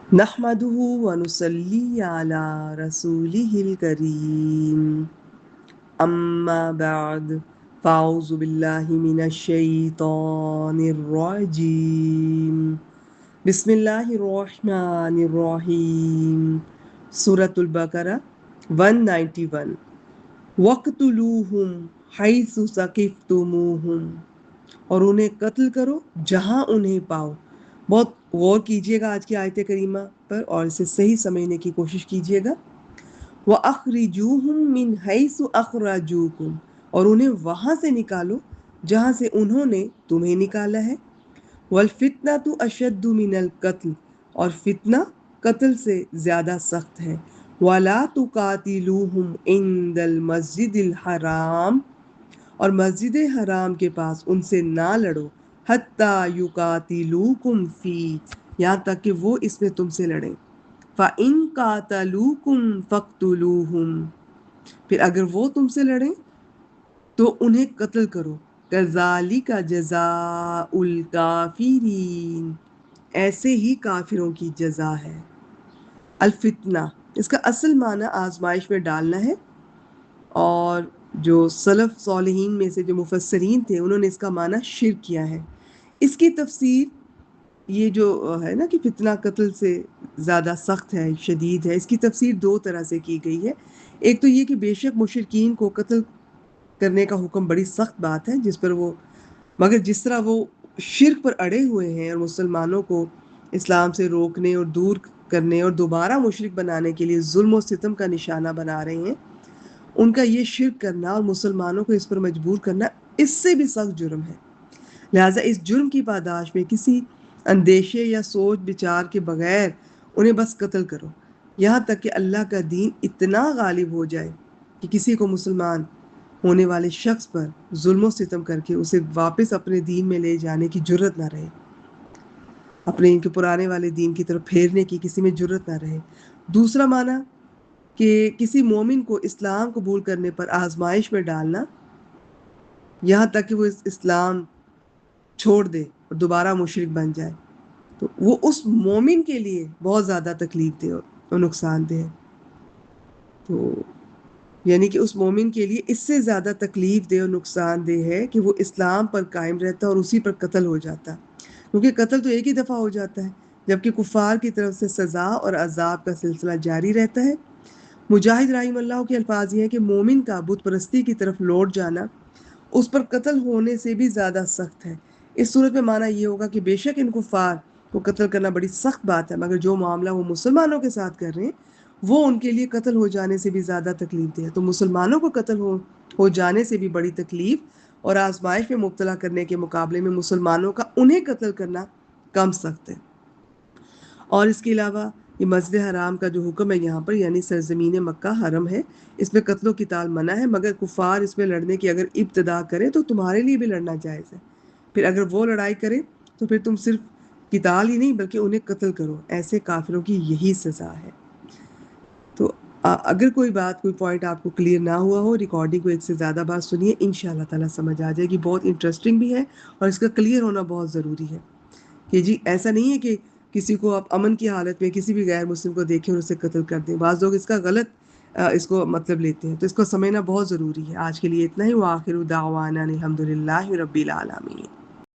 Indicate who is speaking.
Speaker 1: نحمده ونصلي على رسوله الكريم أما بعد فأعوذ بالله من الشيطان الرجيم بسم الله الرحمن الرحيم سورة البقرة 191 وَاقْتُلُوهُمْ حَيْثُ ثَقِفْتُمُوهُمْ اور انہیں قتل کرو جہاں انہیں پاؤ. بہت غور کیجئے گا آج کی آیت کریمہ پر اور اسے صحیح سمجھنے کی کوشش کیجئے گا. وَأَخْرِجُوهُمْ مِنْ حَيْثُ أَخْرَجُوكُمْ اور انہیں وہاں سے نکالو جہاں سے انہوں نے تمہیں نکالا ہے. وَالْفِتْنَةُ أَشَدُّ مِنَ الْقَتْلِ اور فتنہ قتل سے زیادہ سخت ہے. وَلَا تُقَاتِلُوهُمْ عِنْدَ الْمَسْجِدِ الْحَرَامِ اور مسجد حرام کے پاس ان سے نہ لڑو حتیٰ یقاتلوکم فی یہاں تک کہ وہ اس میں تم سے لڑیں. فَإِن قَاتَلُوكُمْ فَاقْتُلُوهُمْ پھر اگر وہ تم سے لڑیں تو انہیں قتل کرو. كَذَلِكَ جَزَاءُ الْكَافِرِينَ ایسے ہی کافروں کی جزا ہے. الفتنہ اس کا اصل معنی آزمائش میں ڈالنا ہے، اور جو سلف صالحین میں سے جو مفسرین تھے انہوں نے اس کا معنی شرک کیا ہے. اس کی تفسیر یہ جو ہے نا کہ فتنہ قتل سے زیادہ سخت ہے، شدید ہے، اس کی تفسیر دو طرح سے کی گئی ہے. ایک تو یہ کہ بے شک مشرکین کو قتل کرنے کا حکم بڑی سخت بات ہے جس پر وہ مگر جس طرح وہ شرک پر اڑے ہوئے ہیں اور مسلمانوں کو اسلام سے روکنے اور دور کرنے اور دوبارہ مشرک بنانے کے لیے ظلم و ستم کا نشانہ بنا رہے ہیں، ان کا یہ شرک کرنا اور مسلمانوں کو اس پر مجبور کرنا اس سے بھی سخت جرم ہے. لہٰذا اس جرم کی پاداش میں کسی اندیشے یا سوچ بچار کے بغیر انہیں بس قتل کرو یہاں تک کہ اللہ کا دین اتنا غالب ہو جائے کہ کسی کو مسلمان ہونے والے شخص پر ظلم و ستم کر کے اسے واپس اپنے دین میں لے جانے کی جرت نہ رہے، اپنے ان کے پرانے والے دین کی طرف پھیرنے کی کسی میں جرت نہ رہے. دوسرا معنی کہ کسی مومن کو اسلام قبول کرنے پر آزمائش میں ڈالنا یہاں تک کہ وہ اسلام چھوڑ دے اور دوبارہ مشرک بن جائے، تو وہ اس مومن کے لیے بہت زیادہ تکلیف دہ اور نقصان دہ ہے. تو یعنی کہ اس مومن کے لیے اس سے زیادہ تکلیف دہ اور نقصان دہ ہے کہ وہ اسلام پر قائم رہتا اور اسی پر قتل ہو جاتا، کیونکہ قتل تو ایک ہی دفعہ ہو جاتا ہے، جبکہ کفار کی طرف سے سزا اور عذاب کا سلسلہ جاری رہتا ہے. مجاہد رحمہ اللہ کے الفاظ یہ ہیں کہ مومن کا بت پرستی کی طرف لوٹ جانا اس پر قتل ہونے سے بھی زیادہ سخت ہے. اس صورت میں معنی یہ ہوگا کہ بے شک ان کفار کو قتل کرنا بڑی سخت بات ہے، مگر جو معاملہ وہ مسلمانوں کے ساتھ کر رہے ہیں وہ ان کے لیے قتل ہو جانے سے بھی زیادہ تکلیف دہ ہے. تو مسلمانوں کو قتل ہو جانے سے بھی بڑی تکلیف اور آزمائش میں مبتلا کرنے کے مقابلے میں مسلمانوں کا انہیں قتل کرنا کم سخت ہے. اور اس کے علاوہ یہ مسجد حرام کا جو حکم ہے یہاں پر یعنی سرزمین مکہ حرم ہے، اس میں قتل و قتال منع ہے، مگر کفار اس میں لڑنے کی اگر ابتدا کرے تو تمہارے لیے بھی لڑنا جائز ہے. پھر اگر وہ لڑائی کرے تو پھر تم صرف قتال ہی نہیں بلکہ انہیں قتل کرو. ایسے کافروں کی یہی سزا ہے. تو اگر کوئی بات کوئی پوائنٹ آپ کو کلیئر نہ ہوا ہو، ریکارڈنگ کو ایک سے زیادہ بات سنیے، انشاءاللہ تعالیٰ سمجھ آ جائے گی. بہت انٹرسٹنگ بھی ہے اور اس کا کلیئر ہونا بہت ضروری ہے کہ جی ایسا نہیں ہے کہ کسی کو آپ امن کی حالت میں کسی بھی غیر مسلم کو دیکھیں اور اسے قتل کر دیں. بعض لوگ اس کا غلط اس کو مطلب لیتے ہیں، تو اس کو سمجھنا بہت ضروری ہے. آج کے لیے اتنا ہی. وآخر دعوانا الحمد للہ رب العالمین.